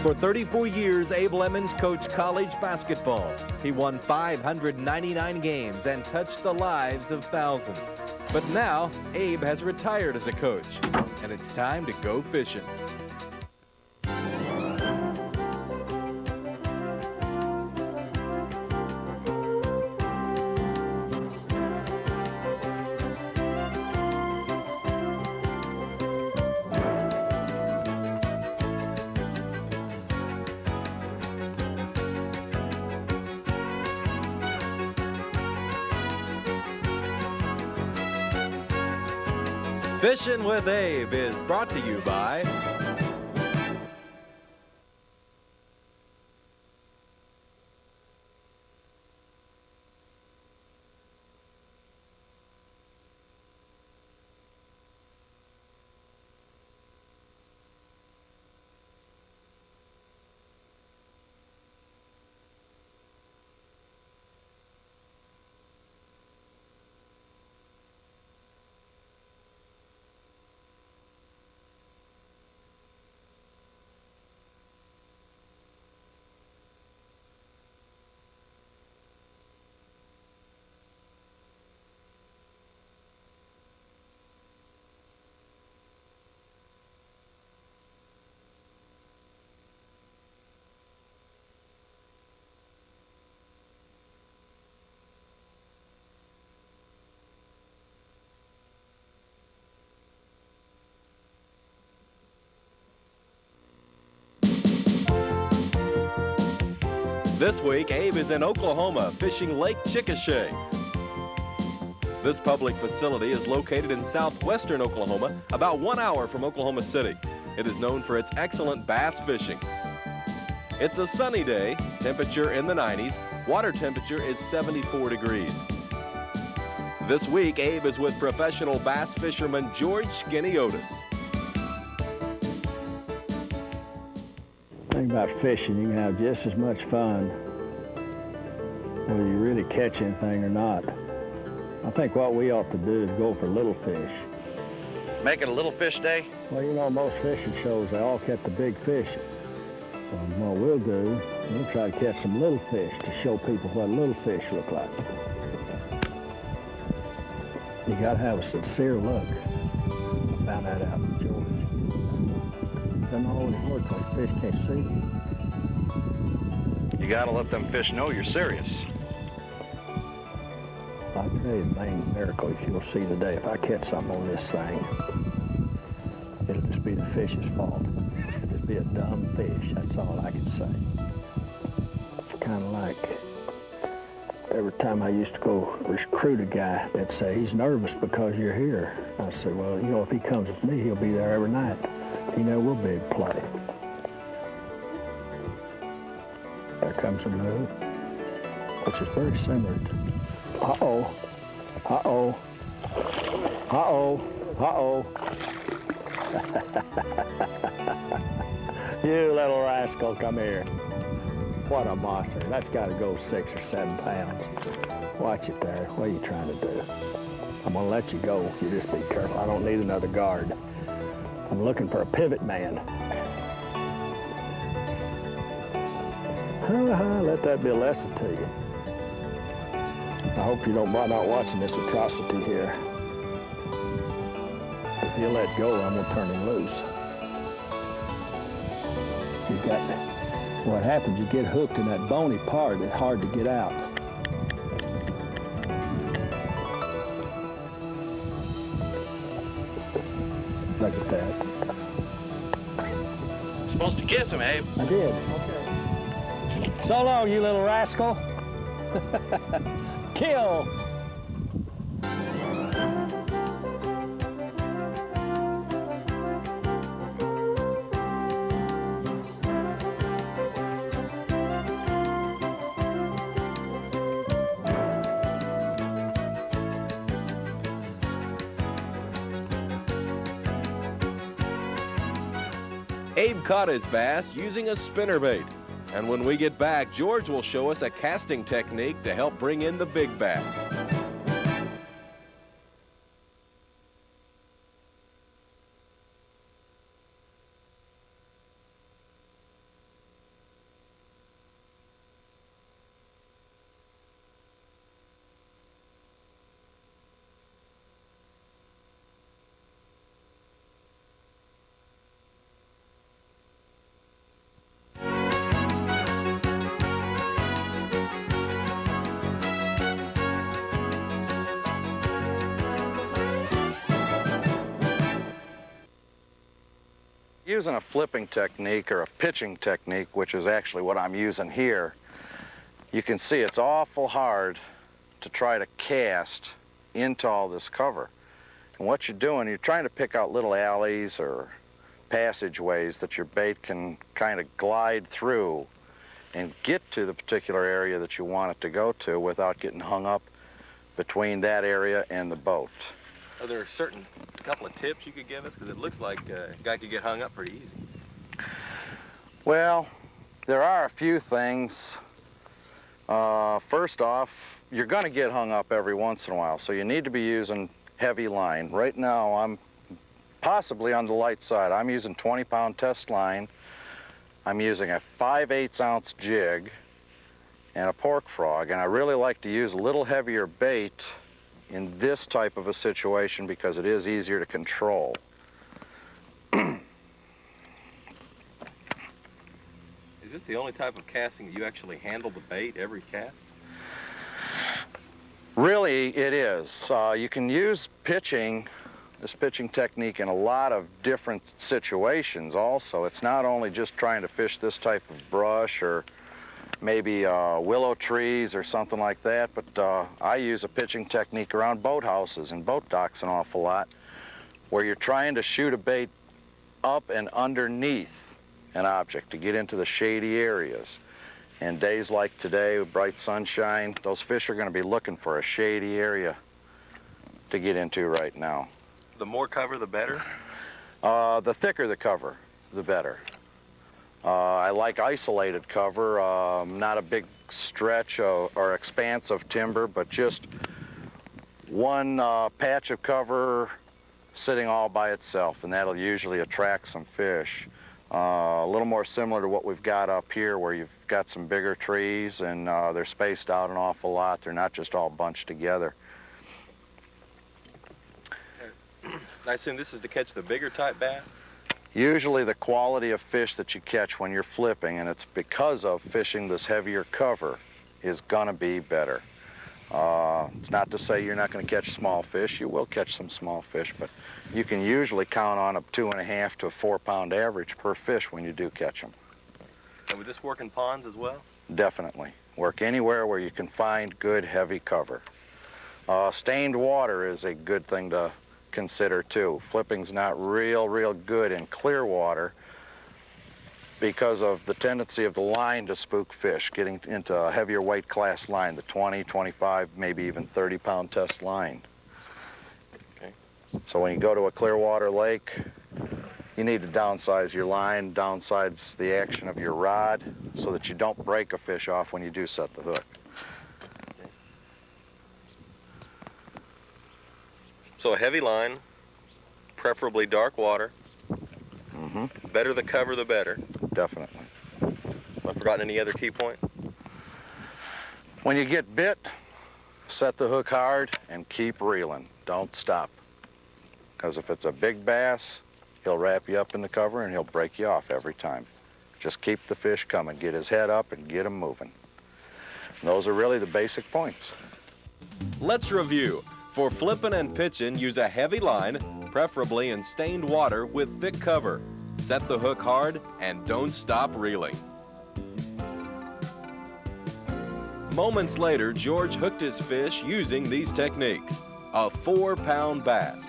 For 34 years, Abe Lemons coached college basketball. He won 599 games and touched the lives of thousands. But now, Abe has retired as a coach, and it's time to go fishing. Fishing with Abe is brought to you by This week, Abe is in Oklahoma fishing Lake Chickasha. This public facility is located in southwestern Oklahoma, about 1 hour from Oklahoma City. It is known for its excellent bass fishing. It's a sunny day, temperature in the 90s, water temperature is 74 degrees. This week, Abe is with professional bass fisherman George Skiniotes. The thing about fishing, you can have just as much fun whether you really catch anything or not. I think what we ought to do is go for little fish. Make it a little fish day? Well, you know, most fishing shows, they all catch the big fish. So what we'll do, we'll try to catch some little fish to show people what little fish look like. You gotta have a sincere look. I found that out from George. Doesn't always work because fish can't see you. You gotta let them fish know you're serious. I'll tell you the main miracle you'll see today. If I catch something on this thing, it'll just be the fish's fault. It'll just be a dumb fish. That's all I can say. It's kind of like every time I used to go recruit a guy, they'd say, he's nervous because you're here. I said, well, you know, if he comes with me, he'll be there every night. He never will be able to play. There comes a move, which is very similar to, uh-oh, uh-oh, uh-oh, uh-oh. You little rascal, come here. What a monster. That's got to go 6 or 7 pounds. Watch it there. What are you trying to do? I'm going to let you go. You just be careful. I don't need another guard. I'm looking for a pivot man. Let that be a lesson to you. I hope you don't mind not watching this atrocity here. If you let go, I'm going to turn him loose. You got to, what happens, you get hooked in that bony part, it's hard to get out. Look at that. Supposed to kiss him, Abe. I did. Okay. So long, you little rascal. Kill. Abe caught his bass using a spinnerbait. And when we get back, George will show us a casting technique to help bring in the big bass. Using a flipping technique or a pitching technique, which is actually what I'm using here, you can see it's awful hard to try to cast into all this cover. And what you're doing, you're trying to pick out little alleys or passageways that your bait can kind of glide through and get to the particular area that you want it to go to without getting hung up between that area and the boat. Are there a certain couple of tips you could give us? Because it looks like a guy could get hung up pretty easy. Well, there are a few things. First off, you're going to get hung up every once in a while, so you need to be using heavy line. Right now, I'm possibly on the light side. I'm using 20-pound test line. I'm using a 5/8 ounce jig and a pork frog, and I really like to use a little heavier bait in this type of a situation because it is easier to control. Is this the only type of casting that you actually handle the bait every cast? Really, it is. You can use this pitching technique in a lot of different situations also. It's not only just trying to fish this type of brush or maybe willow trees or something like that, but I use a pitching technique around boathouses and boat docks an awful lot, where you're trying to shoot a bait up and underneath an object to get into the shady areas. And days like today with bright sunshine, those fish are going to be looking for a shady area to get into right now. The more cover, the better? The thicker the cover, the better. I like isolated cover, not a big stretch or expanse of timber, but just one patch of cover sitting all by itself, and that'll usually attract some fish. A little more similar to what we've got up here, where you've got some bigger trees and they're spaced out an awful lot. They're not just all bunched together. I assume this is to catch the bigger type bass? Usually the quality of fish that you catch when you're flipping, and it's because of fishing this heavier cover, is gonna be better. It's not to say you're not going to catch small fish. You will catch some small fish, but you can usually count on a 2.5 to 4 pound average per fish when you do catch them. And would this work in ponds as well? Definitely. Work anywhere where you can find good heavy cover. Stained water is a good thing to consider too. Flipping's not real good in clear water because of the tendency of the line to spook fish, getting into a heavier weight class line, the 20, 25, maybe even 30-pound test line. Okay. So when you go to a clear water lake, you need to downsize your line, downsize the action of your rod, so that you don't break a fish off when you do set the hook. Okay. So a heavy line, preferably dark water. Better the cover, the better. Definitely. Have I forgotten any other key point? When you get bit, set the hook hard and keep reeling. Don't stop. Because if it's a big bass, he'll wrap you up in the cover and he'll break you off every time. Just keep the fish coming. Get his head up and get him moving. And those are really the basic points. Let's review. For flipping and pitching, use a heavy line, preferably in stained water with thick cover. Set the hook hard and don't stop reeling. Moments later, George hooked his fish using these techniques. A 4-pound bass.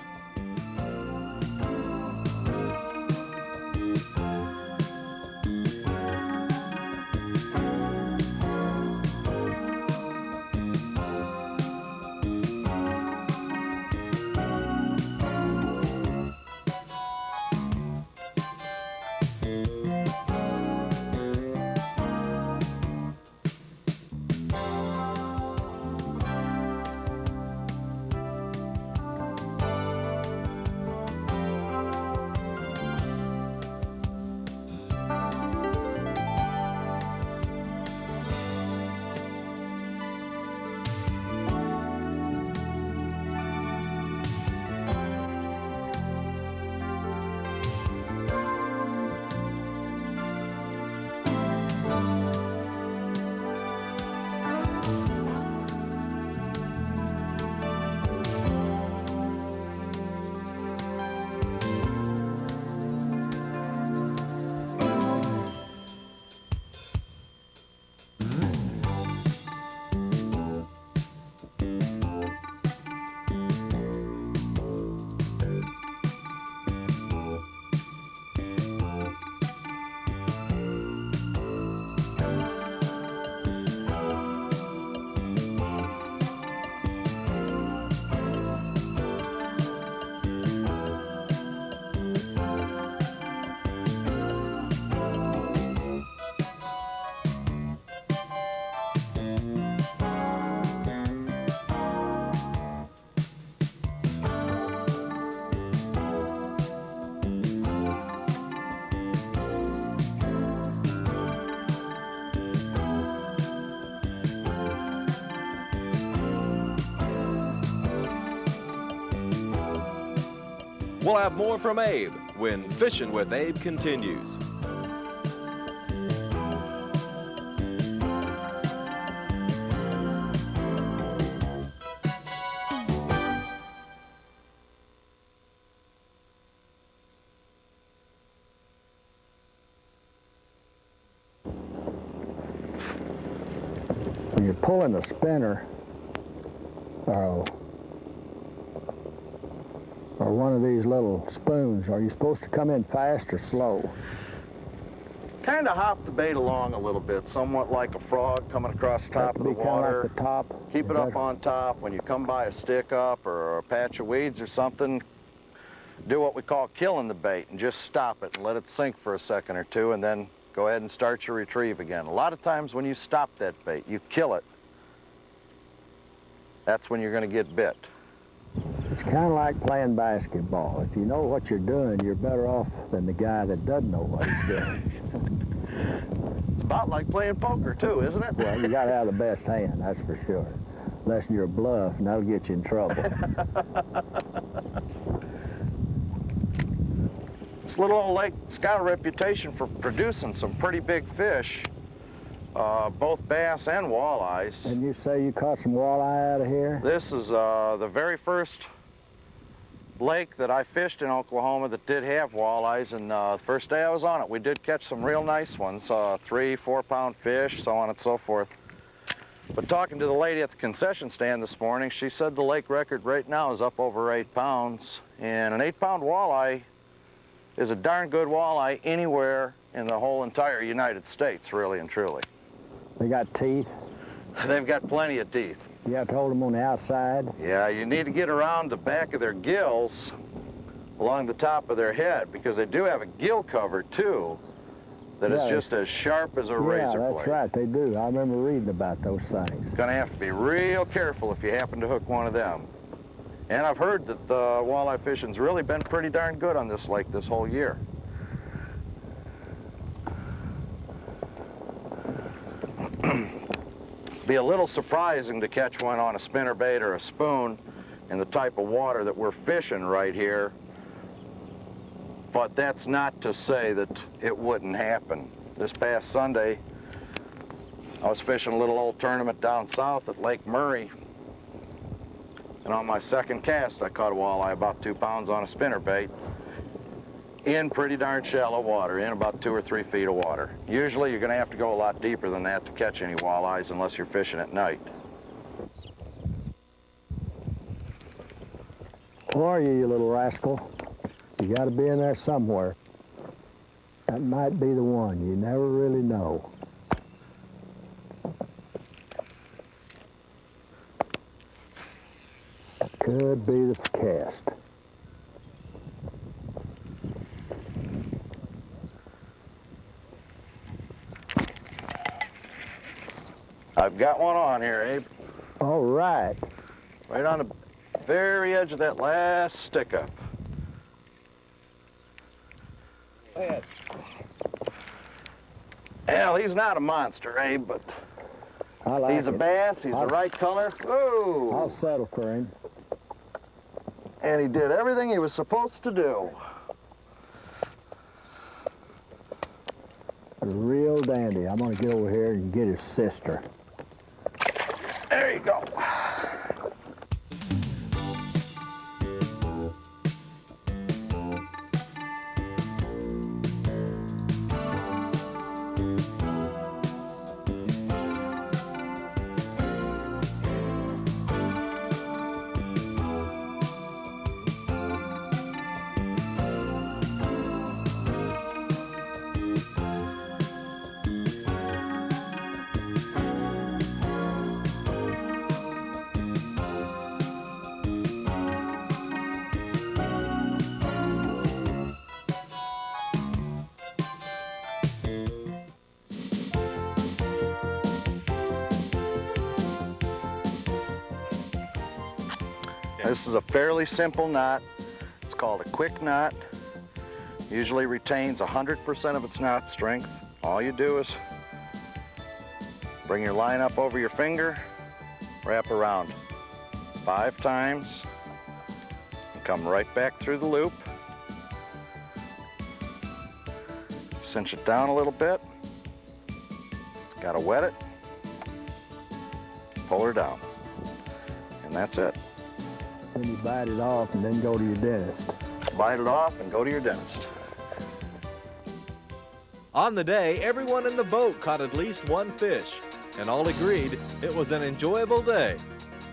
We'll have more from Abe when Fishing with Abe continues. When you're pulling a spinner, or one of these little spoons, are you supposed to come in fast or slow? Kind of hop the bait along a little bit, somewhat like a frog coming across the top of the water. Like the top? Keep it up on top. When you come by a stick up or a patch of weeds or something, do what we call killing the bait and just stop it and let it sink for a second or two, and then go ahead and start your retrieve again. A lot of times when you stop that bait, you kill it, that's when you're going to get bit. It's kind of like playing basketball. If you know what you're doing, you're better off than the guy that doesn't know what he's doing. It's about like playing poker too, isn't it? Well, you got to have the best hand, that's for sure. Unless you're a bluff, and that'll get you in trouble. This little old lake's got a reputation for producing some pretty big fish, both bass and walleyes. And you say you caught some walleye out of here? This is the very first lake that I fished in Oklahoma that did have walleyes, and the first day I was on it, we did catch some real nice ones, 3-4 pound fish, so on and so forth. But talking to the lady at the concession stand this morning, she said the lake record right now is up over 8 pounds, and an 8-pound walleye is a darn good walleye anywhere in the whole entire United States, really and truly. They got teeth? They've got plenty of teeth. You have to hold them on the outside? Yeah, you need to get around the back of their gills along the top of their head, because they do have a gill cover too that is just as sharp as a razor blade. Yeah, that's right, they do. I remember reading about those things. Gonna have to be real careful if you happen to hook one of them. And I've heard that the walleye fishing's really been pretty darn good on this lake this whole year. Be a little surprising to catch one on a spinnerbait or a spoon in the type of water that we're fishing right here, but that's not to say that it wouldn't happen. This past Sunday, I was fishing a little old tournament down south at Lake Murray, and on my second cast, I caught a walleye about 2 pounds on a spinnerbait in pretty darn shallow water, in about 2 or 3 feet of water. Usually, you're going to have to go a lot deeper than that to catch any walleyes unless you're fishing at night. Who are you, you little rascal? You got to be in there somewhere. That might be the one. You never really know. Could be the cast. I've got one on here, Abe. All right. Right on the very edge of that last stick up. Yes. Well, he's not a monster, Abe, but I like he's a it. bass, he's the right color. Whoa! I'll settle for him. And he did everything he was supposed to do. A real dandy. I'm going to get over here and get his sister. There you go. This is a fairly simple knot. It's called a quick knot. Usually retains 100% of its knot strength. All you do is bring your line up over your finger, wrap around 5 times, and come right back through the loop. Cinch it down a little bit. Gotta wet it. Pull her down. And that's it. Then you bite it off and then go to your dentist. Bite it off and go to your dentist. On the day, everyone in the boat caught at least one fish, and all agreed it was an enjoyable day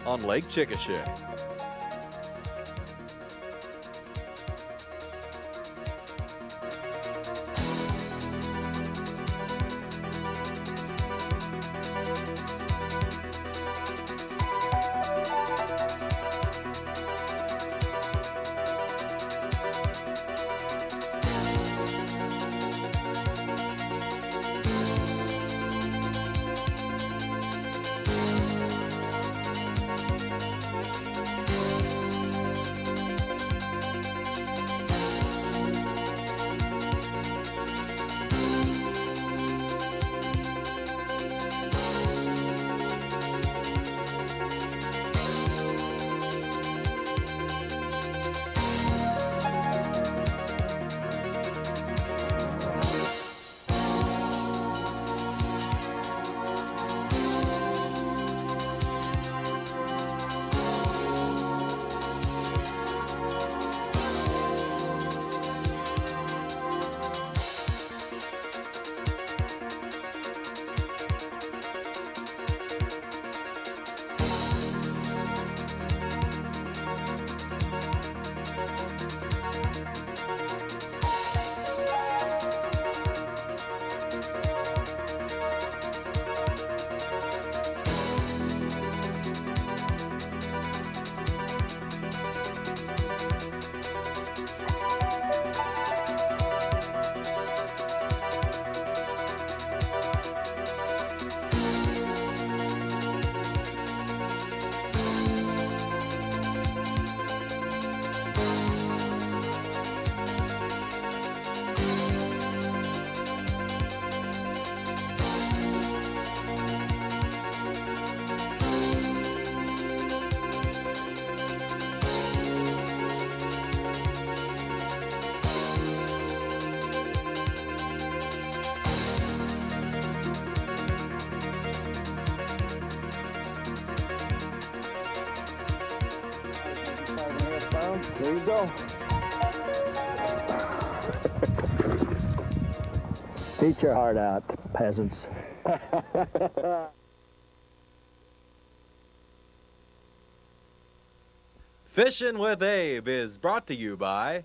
on Lake Chickasha. There you go. Eat your heart out, peasants. Fishing with Abe is brought to you by